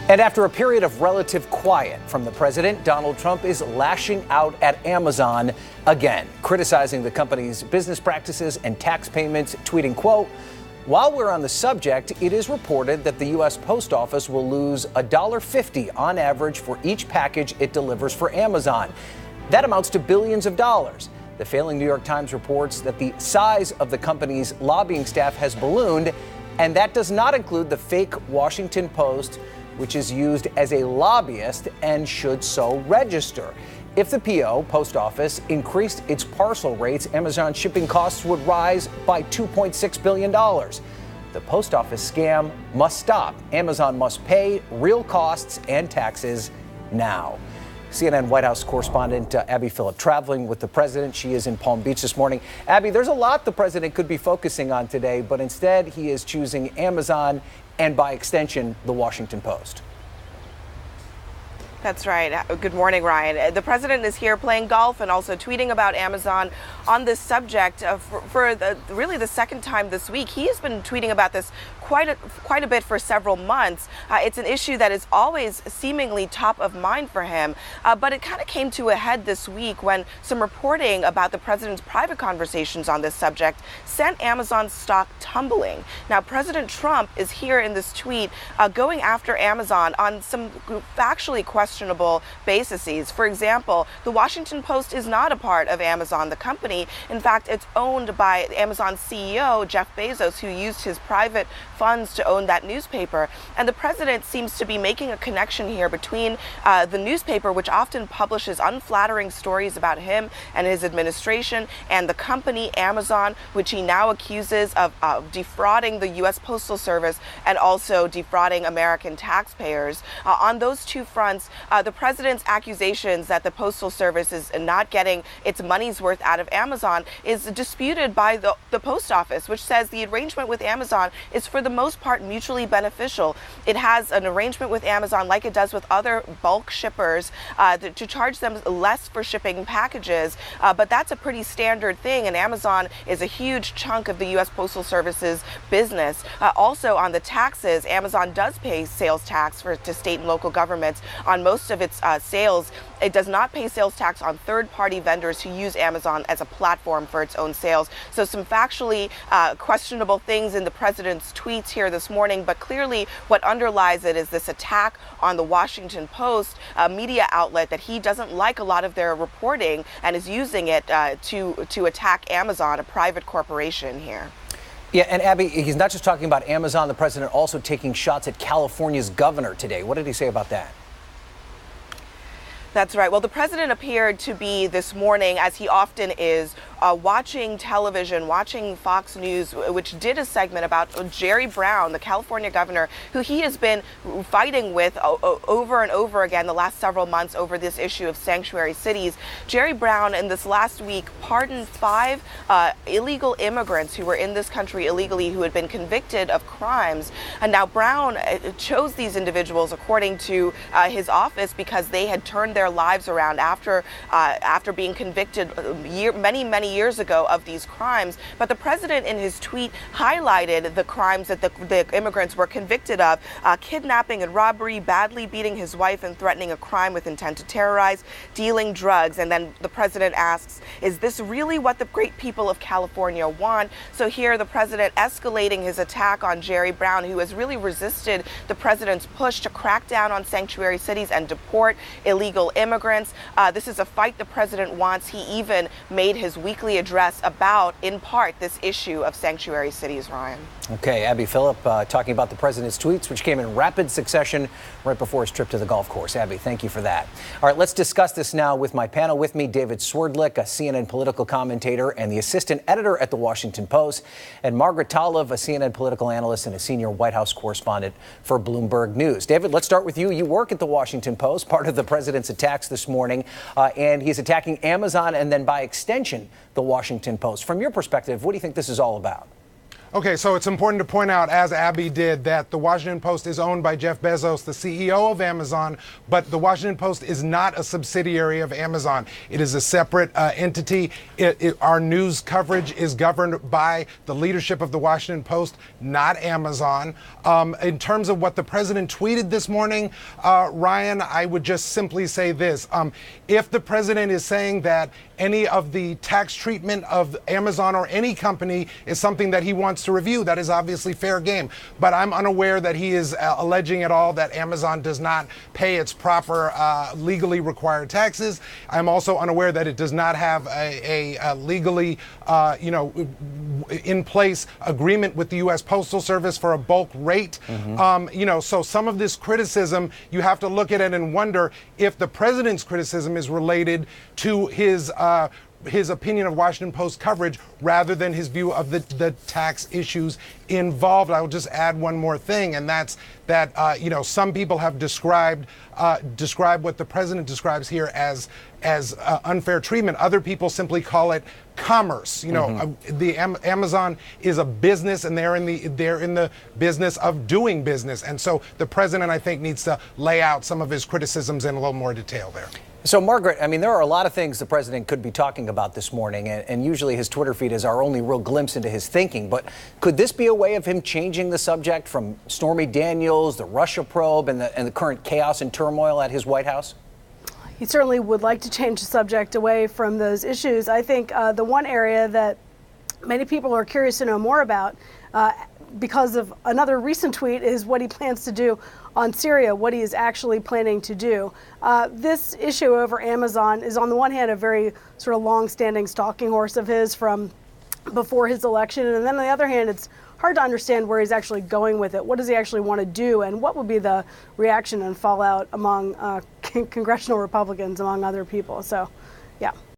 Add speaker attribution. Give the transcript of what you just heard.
Speaker 1: And after a period of relative quiet from the president, Donald Trump is lashing out at Amazon again, criticizing the company's business practices and tax payments, tweeting, quote, "While we're on the subject, it is reported that the U.S. Post Office will lose $1.50 on average for each package it delivers for Amazon. That amounts to billions of dollars." The failing New York Times reports that the size of the company's lobbying staff has ballooned, and that does not include the fake Washington Post, which is used as a lobbyist and should so register. If the Post Office, increased its parcel rates, Amazon shipping costs would rise by $2.6 billion. The Post Office scam must stop. Amazon must pay real costs and taxes now. CNN White House correspondent Abby Phillip traveling with the president. She is in Palm Beach this morning. Abby, there's a lot the president could be focusing on today, but instead he is choosing Amazon and by extension, the Washington Post.
Speaker 2: That's right. Good morning, Ryan. The president is here playing golf and also tweeting about Amazon on this subject for really the second time this week. He has been tweeting about this quite a bit for several months. It's an issue that is always seemingly top of mind for him, but it kind of came to a head this week when some reporting about the president's private conversations on this subject sent Amazon stock tumbling. Now, President Trump is here in this tweet going after Amazon on some factually questionable bases. For example, the Washington Post is not a part of Amazon, the company. In fact, it's owned by Amazon's CEO, Jeff Bezos, who used his private funds to own that newspaper. And the president seems to be making a connection here between the newspaper, which often publishes unflattering stories about him and his administration, and the company Amazon, which he now accuses of defrauding the U.S. Postal Service and also defrauding American taxpayers. On those two fronts, the president's accusations that the Postal Service is not getting its money's worth out of Amazon is disputed by the Post Office, which says the arrangement with Amazon is for the most part mutually beneficial. It has an arrangement with Amazon like it does with other bulk shippers to charge them less for shipping packages, but that's a pretty standard thing, and Amazon is a huge chunk of the U.S. Postal Service's business. Also on the taxes, Amazon does pay sales tax to state and local governments on most of its sales. It does not pay sales tax on third-party vendors who use Amazon as a platform for its own sales. So some factually questionable things in the president's tweets here this morning, but clearly what underlies it is this attack on the Washington Post, a media outlet that he doesn't like a lot of their reporting and is using it to attack Amazon, a private corporation here.
Speaker 1: Yeah, and Abby, he's not just talking about Amazon. The president also taking shots at California's governor today. What did he say about that?
Speaker 2: That's right. Well, the president appeared to be this morning, as he often is, watching television, watching Fox News, which did a segment about Jerry Brown, the California governor, who he has been fighting with over and over again the last several months over this issue of sanctuary cities. Jerry Brown, in this last week, pardoned 5 illegal immigrants who were in this country illegally who had been convicted of crimes. And now Brown chose these individuals, according to his office, because they had turned their lives around after being convicted many years ago of these crimes. But the president in his tweet highlighted the crimes that the immigrants were convicted of: kidnapping and robbery, badly beating his wife and threatening a crime with intent to terrorize, dealing drugs. And then the president asks, is this really what the great people of California want? So here the president escalating his attack on Jerry Brown, who has really resisted the president's push to crack down on sanctuary cities and deport illegal immigrants. This is a fight the president wants. He even made his weekly address about, in part, this issue of sanctuary cities, Ryan.
Speaker 1: Okay, Abby Phillip talking about the president's tweets, which came in rapid succession right before his trip to the golf course. Abby, thank you for that. All right, let's discuss this now with my panel. With me, David Swerdlick, a CNN political commentator and the assistant editor at the Washington Post, and Margaret Talev, a CNN political analyst and a senior White House correspondent for Bloomberg News. David, let's start with you. You work at the Washington Post, part of the president's attacks this morning, and he's attacking Amazon and then by extension, the Washington Post. From your perspective, what do you think this is all about?
Speaker 3: Okay, so it's important to point out, as Abby did, that the Washington Post is owned by Jeff Bezos, the CEO of Amazon, but the Washington Post is not a subsidiary of Amazon. It is a separate entity. Our news coverage is governed by the leadership of the Washington Post, not Amazon. In terms of what the president tweeted this morning, Ryan, I would just simply say this. If the president is saying that any of the tax treatment of Amazon or any company is something that he wants to review, that is obviously fair game. But I'm unaware that he is alleging at all that Amazon does not pay its proper legally required taxes. I'm also unaware that it does not have a legally, in place agreement with the U.S. Postal Service for a bulk rate. So some of this criticism, you have to look at it and wonder if the president's criticism is related to his opinion of Washington Post coverage rather than his view of the tax issues involved. I will just add one more thing, and that's that some people have described what the president describes here as unfair treatment. Other people simply call it commerce. The Amazon is a business, and they're in the business of doing business. And so the president, I think, needs to lay out some of his criticisms in a little more detail there.
Speaker 1: So, Margaret, I mean, there are a lot of things the president could be talking about this morning, and usually his Twitter feed is our only real glimpse into his thinking. But could this be a way of him changing the subject from Stormy Daniels, the Russia probe, and the current chaos and turmoil at his White House?
Speaker 4: He certainly would like to change the subject away from those issues. I think the one area that many people are curious to know more about, because of another recent tweet, is what he plans to do on Syria, what he is actually planning to do. This issue over Amazon is, on the one hand, a very sort of long-standing stalking horse of his from before his election, and then on the other hand, it's hard to understand where he's actually going with it. What does he actually want to do, and what would be the reaction and fallout among congressional Republicans, among other people? So, yeah.